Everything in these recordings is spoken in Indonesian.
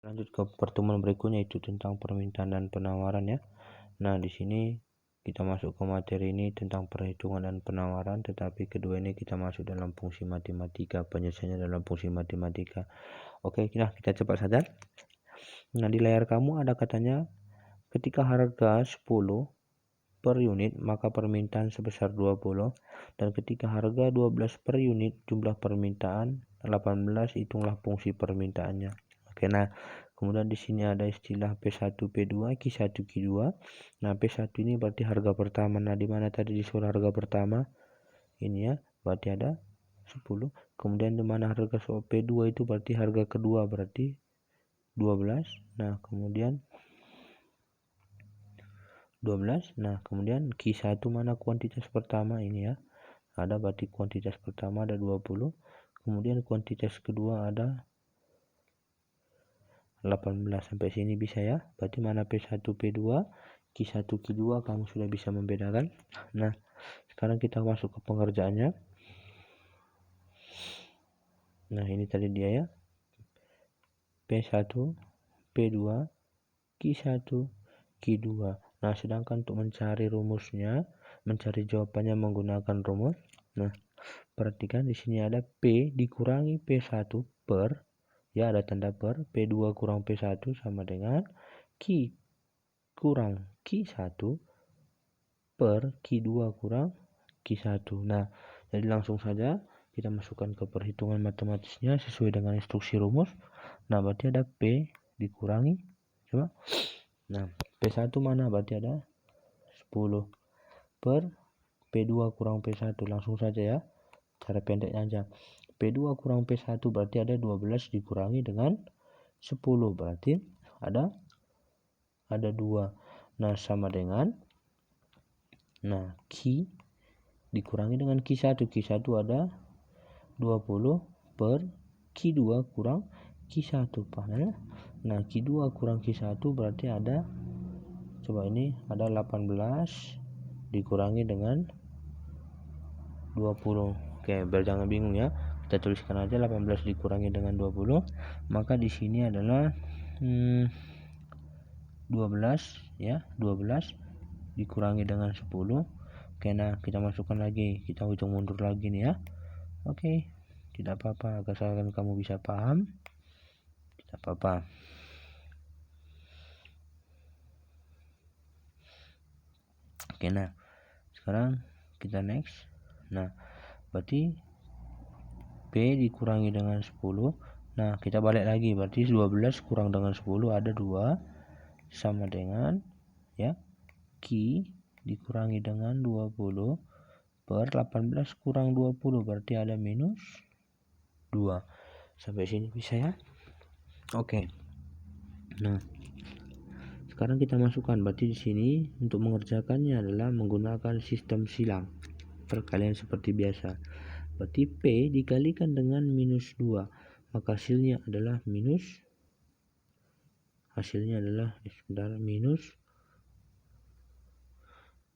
Lanjut ke pertemuan berikutnya, itu tentang permintaan dan penawaran ya. Nah, di sini kita masuk ke materi ini tentang perhitungan dan penawaran, tetapi kedua ini kita masuk dalam fungsi matematika, penyelesaiannya dalam fungsi matematika. Oke, nah kita cepat saja. Nah, di layar kamu ada katanya ketika harga 10 per unit maka permintaan sebesar 20, dan ketika harga 12 per unit jumlah permintaan 18, hitunglah fungsi permintaannya. Oke, nah kemudian di sini ada istilah P1, P2, Q1, Q2. Nah, P1 ini berarti harga pertama. Nah, di mana tadi disuruh harga pertama? Ini ya, berarti ada 10. Kemudian di mana harga P2 itu berarti harga kedua, berarti 12. Nah, kemudian 12. Nah, kemudian Q1 mana kuantitas pertama ini ya? Ada, berarti kuantitas pertama ada 20. Kemudian kuantitas kedua ada 18. Sampai sini bisa ya. Berarti mana P1, P2, Q1, Q2 kamu sudah bisa membedakan. Nah, sekarang kita masuk ke pengerjaannya. Nah, ini tadi dia ya. P1, P2, Q1, Q2. Nah, sedangkan untuk mencari rumusnya, mencari jawabannya menggunakan rumus. Nah, perhatikan di sini ada P dikurangi P1 per, ya ada tanda per, P2 kurang P1 sama dengan Q kurang Q1 per Q2 kurang Q1. Nah, jadi langsung saja kita masukkan ke perhitungan matematisnya sesuai dengan instruksi rumus. Nah, berarti ada P dikurangi, coba. Nah, P1 mana? Berarti ada 10 per P2 kurang P1. Langsung saja ya, cara pendeknya aja. P2 kurang P1 berarti ada 12 dikurangi dengan 10, berarti ada 2. Nah, sama dengan, nah, Q dikurangi dengan Q1. Q1 ada 20 per Q2 kurang Q1, paham? Nah, Q2 kurang Q1 berarti ada, coba ini ada 18 dikurangi dengan 20. Oke, biar jangan bingung ya. Kita tuliskan aja 18 dikurangi dengan 20. Maka di sini adalah 12 ya, 12 dikurangi dengan 10. Oke, nah kita masukkan lagi, kita hitung mundur lagi nih ya. Oke, tidak apa-apa, asalkan kamu bisa paham, tidak apa-apa. Oke, nah sekarang kita next. Nah, berarti P dikurangi dengan 10. Nah, kita balik lagi, berarti 12 kurang dengan 10 ada 2 sama dengan ya Q dikurangi dengan 20 per 18 kurang 20 berarti ada minus 2. Sampai sini bisa ya. Oke. Nah, sekarang kita masukkan, berarti di sini untuk mengerjakannya adalah menggunakan sistem silang perkalian seperti biasa. Berarti P dikalikan dengan minus 2, maka hasilnya adalah minus, minus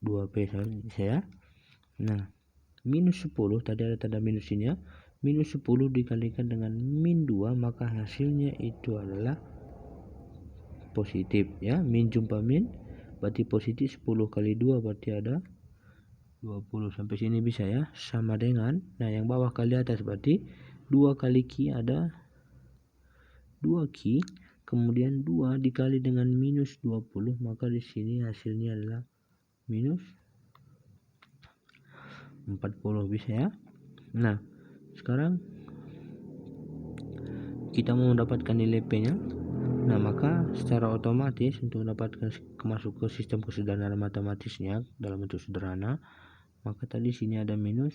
2P saya. Nah, minus 10 tadi ada tanda minus ini ya. Minus 10 dikalikan dengan min 2, maka hasilnya itu adalah positif ya. Min jumpa min berarti positif, 10 kali 2 berarti ada 20. Sampai sini bisa ya. Sama dengan, nah yang bawah kali atas berarti 2 kali Q ada 2Q, kemudian 2 dikali dengan minus 20, maka di sini hasilnya adalah minus 40, bisa ya. Nah, sekarang kita mau mendapatkan nilai P nya. Nah, maka secara otomatis untuk mendapatkan masuk ke sistem kesederhanaan matematisnya dalam bentuk sederhana, maka tadi sini ada minus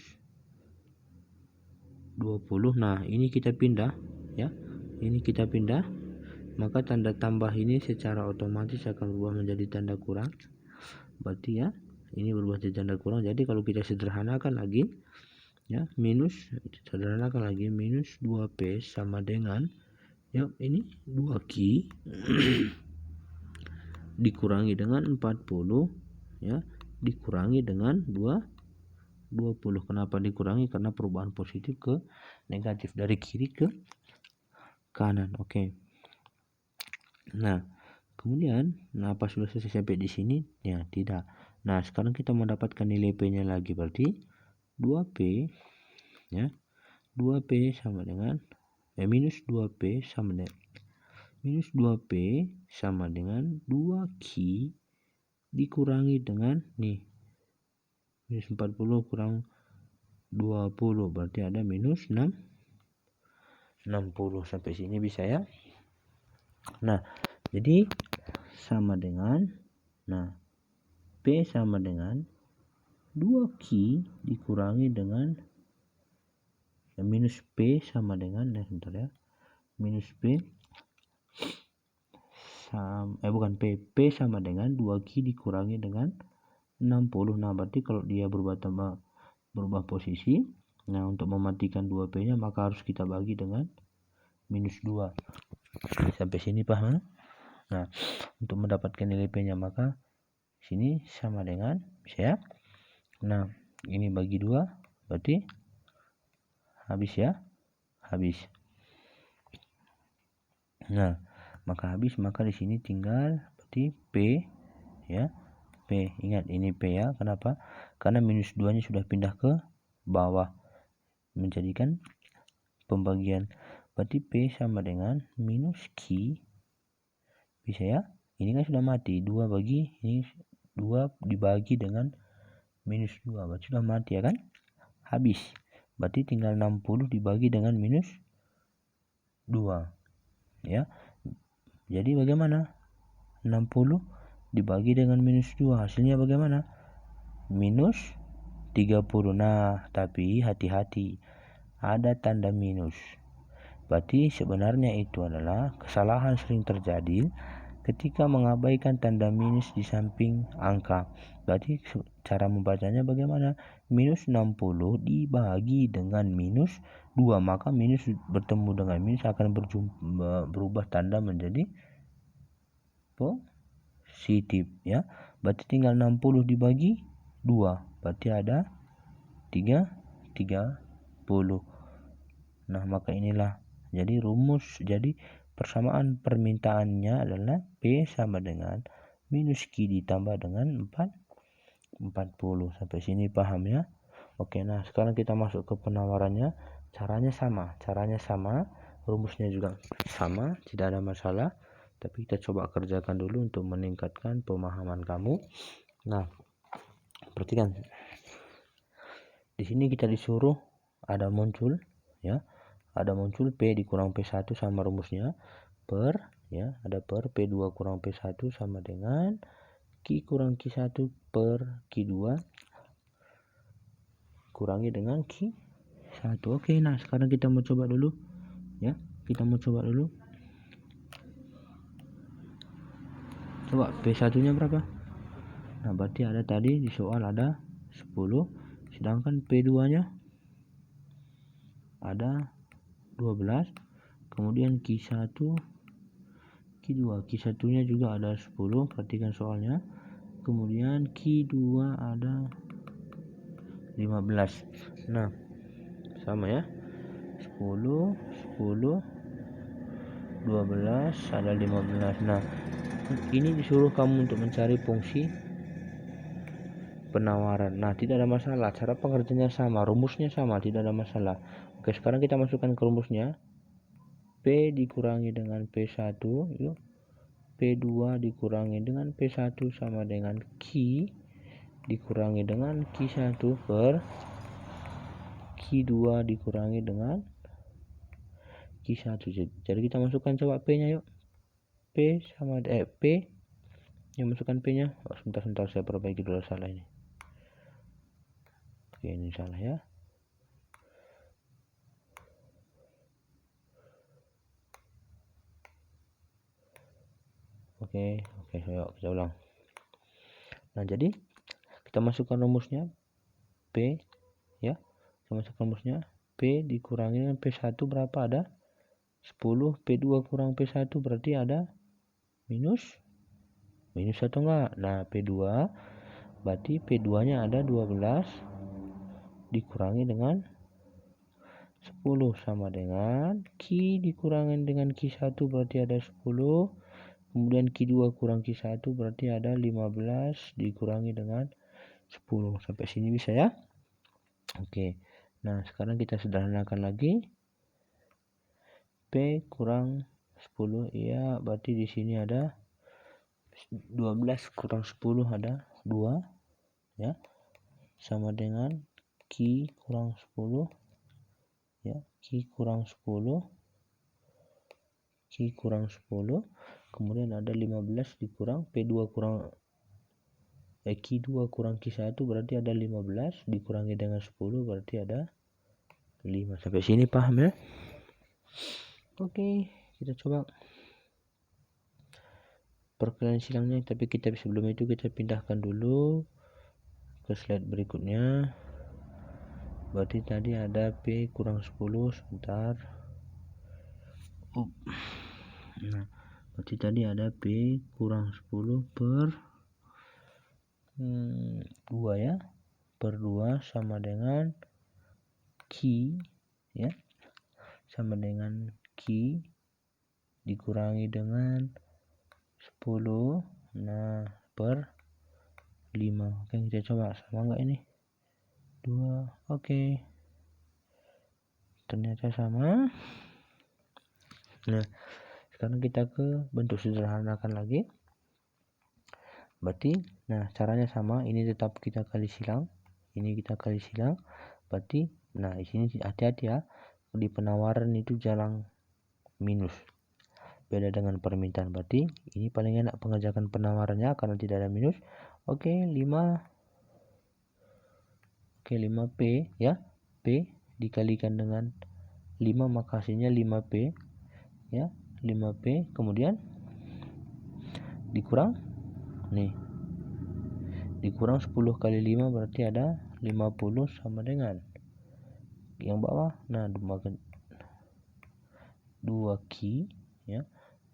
20. Nah, ini kita pindah ya. Ini kita pindah, maka tanda tambah ini secara otomatis akan berubah menjadi tanda kurang. Berarti ya, ini berubah jadi tanda kurang. Jadi kalau kita sederhanakan lagi ya, minus minus 2P sama dengan ya ini 2Q dikurangi dengan 40 ya, dikurangi dengan 20. Kenapa dikurangi? Karena perubahan positif ke negatif, dari kiri ke kanan. Oke. Nah, kemudian, apa sudah selesai sampai di sini? Ya, tidak. Nah, sekarang kita mendapatkan nilai P-nya lagi, berarti 2P, ya. 2P sama dengan minus 2P sama dengan minus 2P sama dengan 2Q dikurangi dengan nih minus 40 kurang 20, berarti ada minus 60. Sampai sini bisa ya. Nah, jadi sama dengan, nah, P sama dengan 2Q dikurangi dengan minus P sama dengan, sebentar ya, minus P sama, P sama dengan 2Q dikurangi dengan 60. Nah, berarti kalau dia berubah posisi, nah untuk mematikan 2P nya maka harus kita bagi dengan minus 2. Sampai sini paham? Nah, untuk mendapatkan nilai P nya maka sini sama dengan, bisa ya. Nah, ini bagi 2 berarti habis ya, habis. Nah, maka habis, maka di sini tinggal berarti P ya, P. Ingat ini P ya. Kenapa? Karena minus 2 nya sudah pindah ke bawah menjadikan pembagian. Berarti P sama dengan minus Q, bisa ya. Ini kan sudah mati, 2 bagi ini 2 dibagi dengan minus 2, berarti sudah mati ya kan, habis. Berarti tinggal 60 dibagi dengan minus 2 ya. Jadi bagaimana? 60 dibagi dengan minus 2, hasilnya bagaimana? Minus 30. Nah, tapi hati-hati, ada tanda minus. Berarti sebenarnya itu adalah kesalahan sering terjadi ketika mengabaikan tanda minus di samping angka. Berarti cara membacanya bagaimana? Minus 60 dibagi dengan minus 2, maka minus bertemu dengan minus akan berubah tanda menjadi positif ya. Berarti tinggal 60 dibagi 2, berarti ada 30. Nah, maka inilah jadi rumus, jadi persamaan permintaannya adalah P sama dengan minus Q ditambah dengan 40. Sampai sini paham ya? Oke, nah sekarang kita masuk ke penawarannya. Caranya sama, rumusnya juga sama, tidak ada masalah. Tapi kita coba kerjakan dulu untuk meningkatkan pemahaman kamu. Nah, perhatikan. Di sini kita disuruh ada muncul ya. Ada muncul P dikurang P1 sama rumusnya per ya, ada per P2 kurang P1 sama dengan Q kurang Q1 per Q2 kurangi dengan Q1. Oke, nah sekarang kita mau coba dulu ya. Kita mau coba dulu. Coba P1 nya berapa? Nah, berarti ada tadi di soal ada 10, sedangkan P2 nya ada 12. Kemudian Q1 Q2 nya juga ada 10, perhatikan soalnya. Kemudian Q2 ada 15. Nah, sama ya, 10 12 ada 15. Nah, ini disuruh kamu untuk mencari fungsi penawaran. Nah, tidak ada masalah, cara pengerjaannya sama, rumusnya sama, tidak ada masalah. Oke, sekarang kita masukkan ke rumusnya. P dikurangi dengan P1 yuk. P2 dikurangi dengan P1 sama dengan Q dikurangi dengan Q1 per Q2 dikurangi dengan Q1. Jadi kita masukkan coba P nya yuk. P sama P yang masukkan P nya. Sebentar saya perbaiki dulu, salah ini. Oke, ini salah ya. Oke, yuk kita ulang. Nah, jadi kita masukkan rumusnya P ya. Kita masukkan rumusnya P dikurangi dengan P1 berapa? Ada 10. P2 kurang P1 berarti ada minus atau enggak? Nah, P2 berarti P2 nya ada 12 dikurangi dengan 10 sama dengan Q dikurangi dengan Q1 berarti ada 10 kemudian Q2 kurang Q1 berarti ada 15 dikurangi dengan 10. Sampai sini bisa ya? Oke. Nah, sekarang kita sederhanakan lagi. P kurang 10, ya berarti di sini ada 12 kurang 10 ada 2 ya, sama dengan Q kurang 10 ya, Q kurang 10, Q kurang 10, kemudian ada 15 dikurang P2 kurang Q2 kurang Q1 berarti ada 15 dikurangi dengan 10 berarti ada 5. Sampai sini paham ya? Oke, kita coba perkalian silangnya, tapi sebelum itu kita pindahkan dulu ke slide berikutnya. Berarti tadi ada P kurang 10 sebentar. Nah, berarti tadi ada P kurang 10 per 2 ya, per 2 sama dengan Q ya, sama dengan Q dikurangi dengan 10, nah per 5. Oke, kita coba sama enggak ini 2. Oke, ternyata sama. Nah, sekarang kita ke bentuk sederhanakan lagi. Berarti nah caranya sama, ini tetap kita kali silang, ini kita kali silang. Berarti nah di sini hati-hati ya, di penawaran itu jarang minus, beda dengan permintaan. Berarti ini paling enak pengerjakan penawarannya karena tidak ada minus. Oke, 5P ya, P dikalikan dengan 5 maka hasilnya 5P ya, 5P kemudian dikurang nih, dikurang 10 kali 5 berarti ada 50 sama dengan yang bawah. Nah, 2Q ya,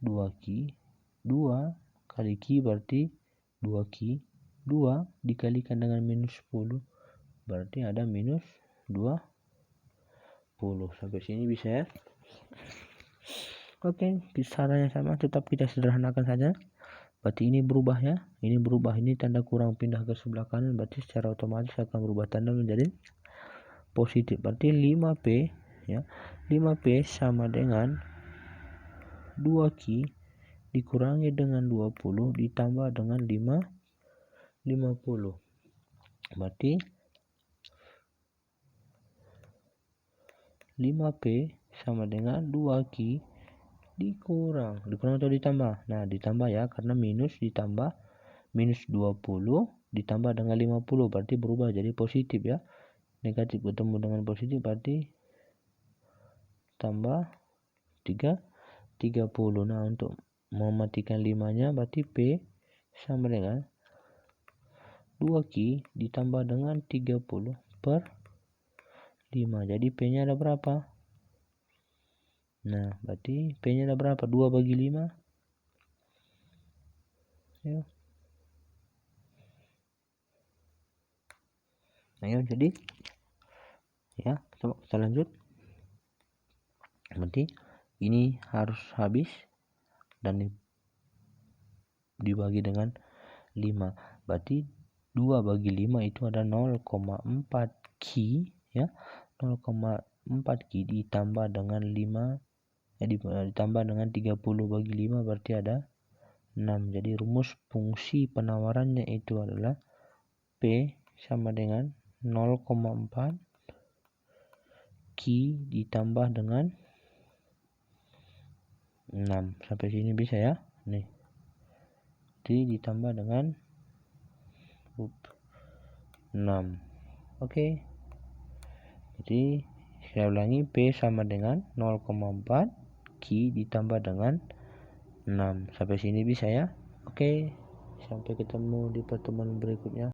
2Q 2 kali Q berarti 2Q, 2 dikalikan dengan minus 10 berarti ada minus 20. Sampai sini bisa ya? Oke, caranya sama, tetap kita sederhanakan saja. Berarti ini berubah ya, ini berubah, ini tanda kurang pindah ke sebelah kanan, berarti secara otomatis akan berubah tanda menjadi positif. Berarti 5P ya, 5P sama dengan 2Q dikurangi dengan 20 ditambah dengan 50. Berarti 5P sama dengan 2Q dikurang atau ditambah. Nah, ditambah ya, karena minus ditambah minus 20 ditambah dengan 50 berarti berubah jadi positif ya. Negatif bertemu dengan positif berarti tambah 30. Nah, untuk mematikan 5-nya berarti P sama dengan 2Q ditambah dengan 30 per 5. Jadi P-nya ada berapa? Nah, berarti P-nya ada berapa? 2 bagi 5. Ayo. Ayo, jadi ya, coba kita lanjut. Berarti ini harus habis dan dibagi dengan 5. Berarti 2 bagi 5 itu ada 0,4 Q ya. 0,4 Q ditambah dengan 5 ditambah dengan 30 bagi 5 berarti ada 6. Jadi rumus fungsi penawarannya itu adalah P sama dengan 0,4 Q ditambah dengan 6. Sampai sini bisa ya? Nih. Jadi ditambah dengan 6. Oke. Jadi saya ulangi, P sama dengan 0,4 Q ditambah dengan 6. Sampai sini bisa ya? Oke. Sampai ketemu di pertemuan berikutnya.